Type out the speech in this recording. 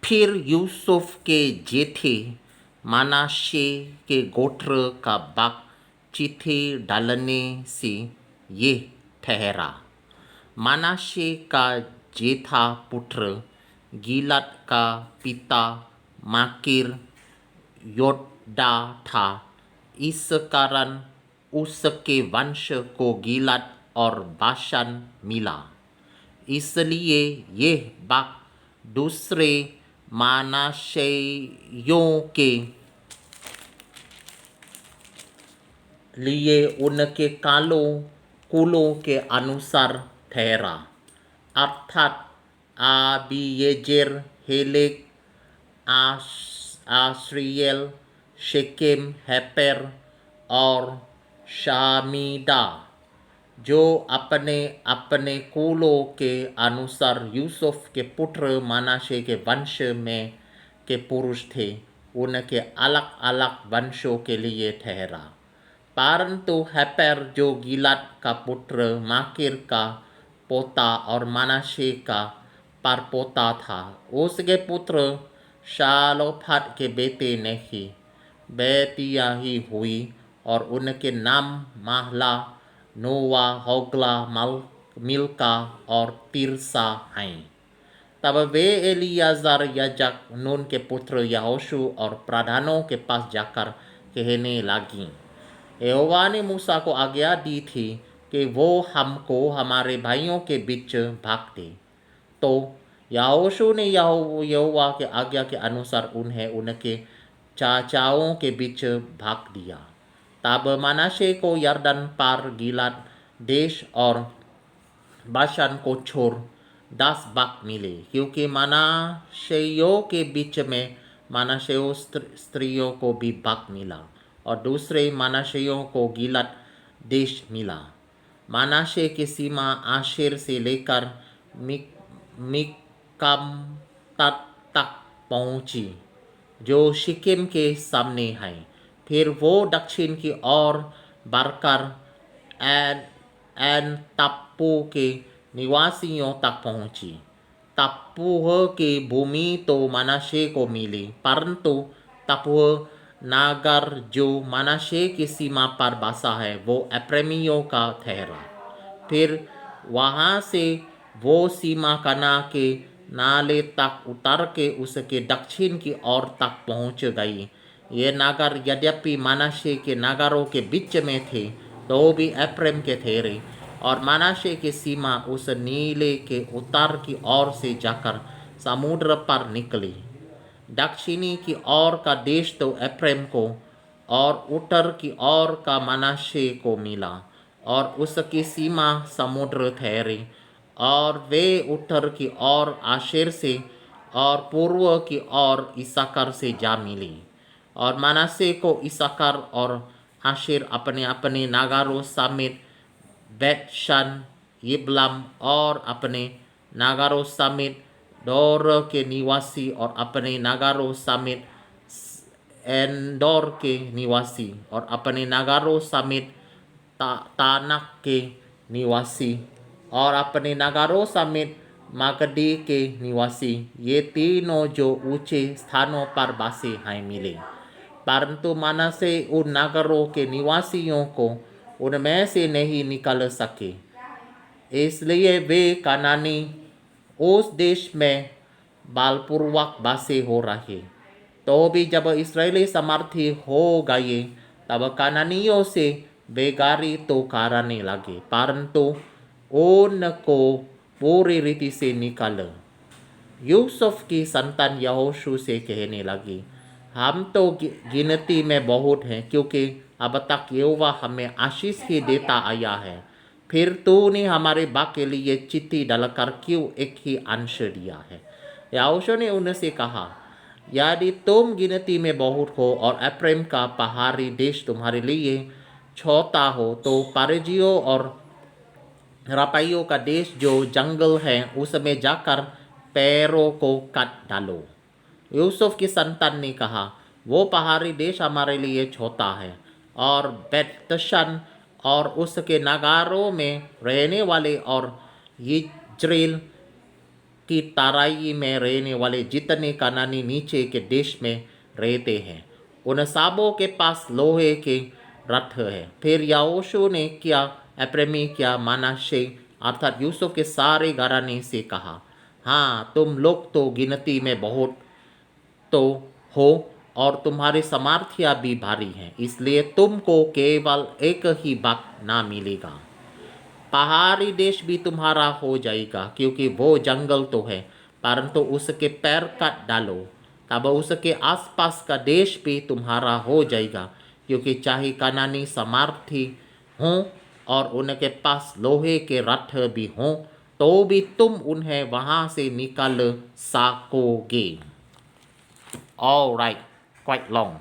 फिर यूसुफ के जेठे मनाशे के गोत्र का बाग चिट्ठी डालने से ये ठहरा। मनाशे का जेठा पुत्र गिलाद का पिता माकीर योद्धा था। इस कारण उसके वंश को गिलाद और बाशान मिला। इसलिए यह बाग दूसरे मनाशेयों के लिए उनके कुलों के अनुसार ठहरा, अर्थात अबीएजेर, हेलेक, आश्रिएल, शेकेम, हेपेर और शामीदा, जो अपने अपने कुलों के अनुसार यूसुफ के पुत्र मनाशे के वंश में के पुरुष थे, उनके अलग अलग वंशों के लिए ठहरा। परंतु हेपेर, जो गिलाद का पुत्र माकीर का पोता और मनाशे का परपोता था, उसके पुत्र शालोफात के बेटे नहीं, बेटियां ही हुई और उनके नाम महला, नोवा, होगला, मिल्का और तिरसा हैं। तब वे एलियाजार याजक, नून के पुत्र यहोशू और प्रधानों के पास जाकर कहने लगी, यहोवा ने मूसा को आज्ञा दी थी कि वो हमको हमारे भाइयों के बीच भाग दे। तो यहोशू ने यहोवा के आज्ञा के अनुसार उन्हें उनके चाचाओं के बीच भाग दिया। तब मनाशे को यरदन पार गिलाद देश और बाशान को छोड़ 10 बाग मिले, क्योंकि मनाशेयों के बीच में मनाशेयों स्त्रियों को भी बाग मिला और दूसरे मनाशेयों को गिलाद देश मिला। मनाशे की सीमा आशेर से लेकर मिकाम तक पहुंची, जो शिकेम के सामने है। फिर वो दक्षिण की ओर बढ़कर एन टापू के निवासियों तक पहुंची। तपुह की भूमि तो मनाशे को मिली, परंतु तपुह नागर, जो मनाशे की सीमा पर बसा है, वो एप्रैमियों का ठहरा। फिर वहां से वो सीमा कना के नाले तक उतर के उसके दक्षिण की ओर तक पहुंच गई। ये नगर यद्यपि मनाशे के नगरों के बीच में थे, तो भी एप्रैम के ठहरे, और मनाशे की सीमा उस नीले के उत्तर की ओर से जाकर समुद्र पर निकली। दक्षिणी की ओर का देश तो एप्रैम को और उत्तर की ओर का मनाशे को मिला, और उसकी सीमा समुद्र ठहरी, और वे उत्तर की ओर आशेर से और पूर्व की ओर इसाकर से जा मिली। और मनाशे को इसाकर और आशेर अपने अपने नगरों समेत बेतशान, यिब्लम और अपने नगरों समेत दौर के निवासी और अपने नगरों समेत एंदोर के निवासी और अपने नगरों समेत तानाक के निवासी और अपने नगरों समेत मागदी के निवासी, ये तीनों जो ऊंचे स्थानों पर बसे हैं मिले। परंतु मनाशे उन नगरों के निवासियों को उनमें से नहीं निकल सके, इसलिए वे कनानी उस देश में बलपूर्वक बसे हो रहे। तो भी जब इस्राएली समर्थी हो गए, तब कनानियों से बेगारी तो कराने लगे, परंतु उनको पूरी रीति से निकाल। यूसुफ की संतान यहोशू से कहने लगी, हम तो गिनती में बहुत हैं, क्योंकि अब तक यहोवा हमें आशीष ही देता आया है। फिर तूने हमारे बाग के लिए चिट्ठी डालकर क्यों एक ही अंश दिया है? यहोशू ने उनसे कहा, यदि तुम गिनती में बहुत हो और एप्रैम का पहाड़ी देश तुम्हारे लिए छोटा हो, तो परिजियों और रपाइयों का देश जो जंगल है, उसमें जाकर पैरों को काट डालो। यूसुफ की संतान ने कहा, वो पहाड़ी देश हमारे लिए छोटा है, और बेतशन और उसके नगरों में रहने वाले और यिज्रेल कि तराई में रहने वाले जितने कनानी नीचे के देश में रहते हैं उन सबों के पास लोहे के रथ है। फिर यहोशू ने क्या एप्रैमी क्या मनाशे अर्थात यूसुफ के सारे घराने से कहा, हाँ तुम लोग तो गिनती में बहुत तो हो और तुम्हारे सामर्थ्य भी भारी हैं, इसलिए तुमको केवल एक ही भाग ना मिलेगा। पहाड़ी देश भी तुम्हारा हो जाएगा क्योंकि वो जंगल तो है परंतु उसके पैर काट डालो, तब उसके आसपास का देश भी तुम्हारा हो जाएगा क्योंकि चाहे कनानी सामर्थी हों और उनके पास लोहे के रथ भी हों तो भी तुम उन्हें वहां से निकाल सकोगे। All right, quite long.